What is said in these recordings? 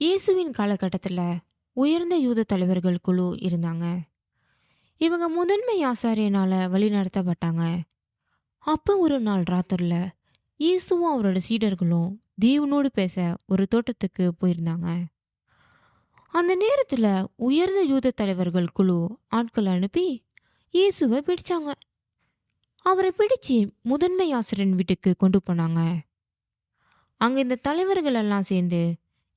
இயேசுவின் காலகட்டத்துல உயர்ந்த யூத தலைவர்கள் குழு இருந்தாங்க. இவங்க முதன்மை ஆசாரியனால வழிநடத்தப்பட்டாங்க. அப்ப ஒரு நாள் ராத்திரில இயேசுவும் அவரோட சீடர்களும் தேவனோடு பேச ஒரு தோட்டத்துக்கு போயிருந்தாங்க. அந்த நேரத்துல உயர்ந்த யூத தலைவர்கள் குழு ஆட்களை அனுப்பி இயேசுவை பிடிச்சாங்க. அவரை பிடிச்சு முதன்மை ஆசிரியன் வீட்டுக்கு கொண்டு போனாங்க. அங்க இந்த தலைவர்கள் எல்லாம் சேர்ந்து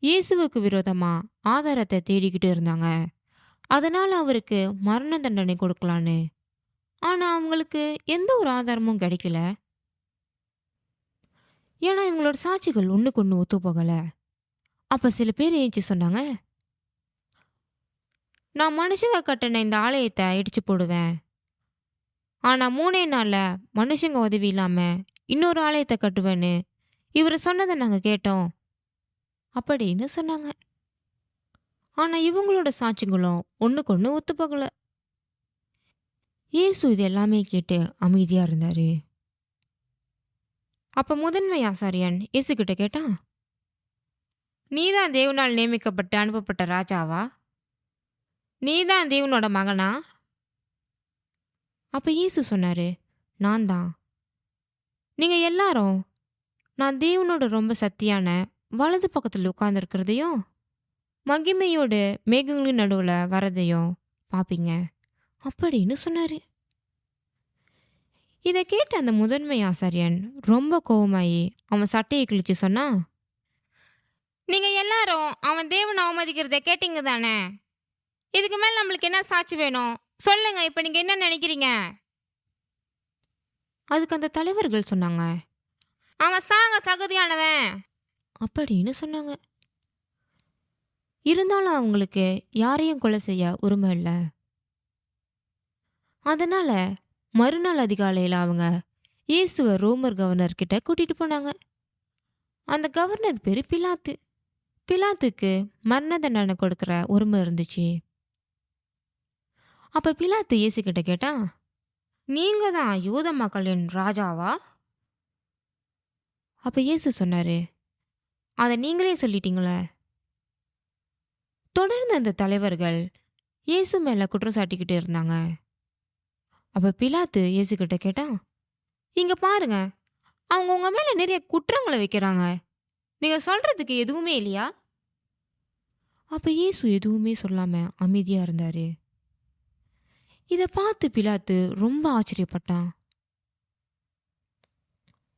இயேசுவுக்கு விரோதமா ஆதாரத்தை தேடிக்கிட்டு இருந்தாங்க. அதனால அவருக்கு மரண தண்டனை கொடுக்கலான்னு. ஆனா அவங்களுக்கு எந்த ஒரு ஆதாரமும் கிடைக்கல. ஏன்னா இவங்களோட சாட்சிகள் ஒண்ணுக்கு ஒண்ணு ஒத்து போகல. அப்ப சில பேர் ஏஞ்சி சொன்னாங்க, நான் மனுஷங்க கட்டின இந்த ஆலயத்தை இடிச்சு போடுவேன். ஆனா 3 நாள்ல மனுஷங்க உதவி இல்லாம இன்னொரு ஆலயத்தை கட்டுவேன்னு இவர் சொன்னதை நாங்க கேட்டோம் அப்படின்னு சொன்னாங்க. ஆனா இவங்களோட சாட்சிகளும் ஒண்ணுக்கு ஒண்ணு ஒத்து போகல. இயேசு இது எல்லாமே கேட்டு அமைதியா இருந்தாரு. அப்ப முதன்மை ஆசாரியன் இயேசு கிட்ட கேட்டான், நீதான் தேவனால் நியமிக்கப்பட்டு அனுப்பப்பட்ட ராஜாவா? நீதான் தேவனோட மகனா? அப்ப இயேசு சொன்னாரு, நான் தான். நீங்க எல்லாரும் நான் தேவனோட ரொம்ப சக்தியான வலது பக்கத்துல உட்கார்ந்து இருக்கிறதையும் மகிமையோட மேகங்களின் நடுவுல வரதையும் பாப்பீங்க அப்படின்னு சொன்னாரு. இதை கேட்ட அந்த முதன்மை ஆசாரியன் ரொம்ப கோவமாயி அவன் சட்டையை கிழிச்சு சொன்னா, நீங்க எல்லாரும் அவன் தேவனை அவமதிக்கிறத கேட்டீங்க தானே? இதுக்கு மேல நம்மளுக்கு என்ன சாட்சி வேணும்? சொல்லுங்க, இப்ப நீங்க என்ன நினைக்கிறீங்க? அதுக்கு அந்த தலைவர்கள் சொன்னாங்க, அவன் சாக தகுதியானவன் அப்படின்னு சொன்னாங்க. இருந்தாலும் அவங்களுக்கு யாரையும் கொலை செய்ய உரிமை இல்லை. அதனால மறுநாள் அதிகாலையில் அவங்க இயேசுவை ரோமர் கவர்னர் கிட்ட கூட்டிட்டு போனாங்க. அந்த கவர்னர் பேரு பிலாத்து. பிலாத்துக்கு மரண தண்டனை கொடுக்கிற உரிமை இருந்துச்சு. அப்ப பிலாத்து இயேசு கிட்ட கேட்டா, நீங்க தான் யூத மக்களின் ராஜாவா? அப்ப இயேசு சொன்னாரு, அதை நீங்களே சொல்லிட்டீங்களே. தொடர்ந்து அந்த தலைவர்கள் இயேசு மேல குற்றம் சாட்டிக்கிட்டு இருந்தாங்க. அப்ப பிலாத்து இயேசு கிட்ட கேட்டா, இங்க பாருங்க, அவங்க உங்க மேல நிறைய குற்றங்களை வைக்கிறாங்க. நீங்க சொல்றதுக்கு எதுவுமே இல்லையா? அப்ப இயேசு எதுவுமே சொல்லாம அமைதியா இருந்தாரு. இத பார்த்து பிலாத்து ரொம்ப ஆச்சரியப்பட்டான்.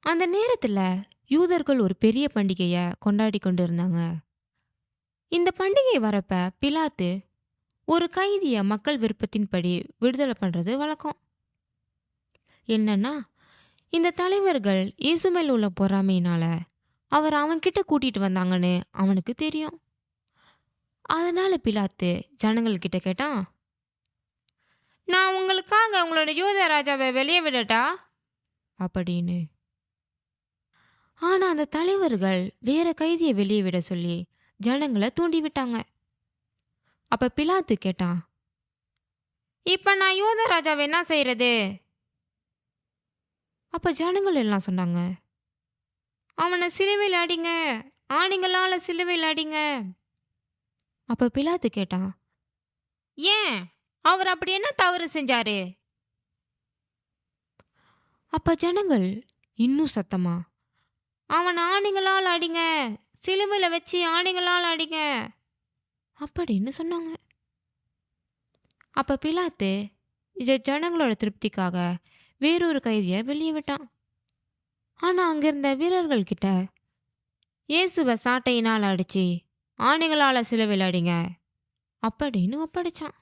அந்த நேரத்துல யூதர்கள் ஒரு பெரிய பண்டிகைய கொண்டாடி கொண்டு இருந்தாங்க. இந்த பண்டிகை வரப்ப பிலாத்து ஒரு கைதிய மக்கள் விருப்பத்தின்படி விடுதலை பண்றது வழக்கம். என்னன்னா, இந்த தலைவர்கள் இயேசு மேல் உள்ள பொறாமையினால அவர் அவன்கிட்ட கூட்டிட்டு வந்தாங்கன்னு அவனுக்கு தெரியும். அதனால பிலாத்து ஜனங்கள் கிட்ட கேட்டான், நான் உங்களுக்காக உங்களோட யூத ராஜாவை வெளியே விடட்டா அப்படின்னு. ஆனா அந்த தலைவர்கள் வேற கைதியை வெளியே விட சொல்லி ஜனங்களை தூண்டி விட்டாங்க. அப்ப பிலாத்து கேட்டான், இப்ப நான் யூத ராஜாவை என்ன செய்யறது? அப்ப ஜனங்கள் எல்லாம் சொன்னாங்க, அவனை சிலுவையில் அடிங்க, ஆணிங்களால சிலுவையில் அடிங்க. அப்ப பிலாத்து கேட்டான், ஏன் அவர் அப்படி என்ன தவறு செஞ்சாரு? அப்ப ஜனங்கள் இன்னும் சத்தமா, அவன் ஆணிங்களால் அடிங்க, சிலுவையில் வச்சு ஆணிங்களால் அடிங்க அப்படின்னு சொன்னாங்க. அப்ப பிலாத்து இதை ஜனங்களோட திருப்திக்காக வேறொரு கைதியை வெளியே விட்டான். ஆனா அங்கிருந்த வீரர்கள் கிட்ட இயேசுவை சாட்டையினால் அடிச்சு ஆணிகளால சிலுவையில் அடிங்க அப்படின்னு ஒப்படைச்சான்.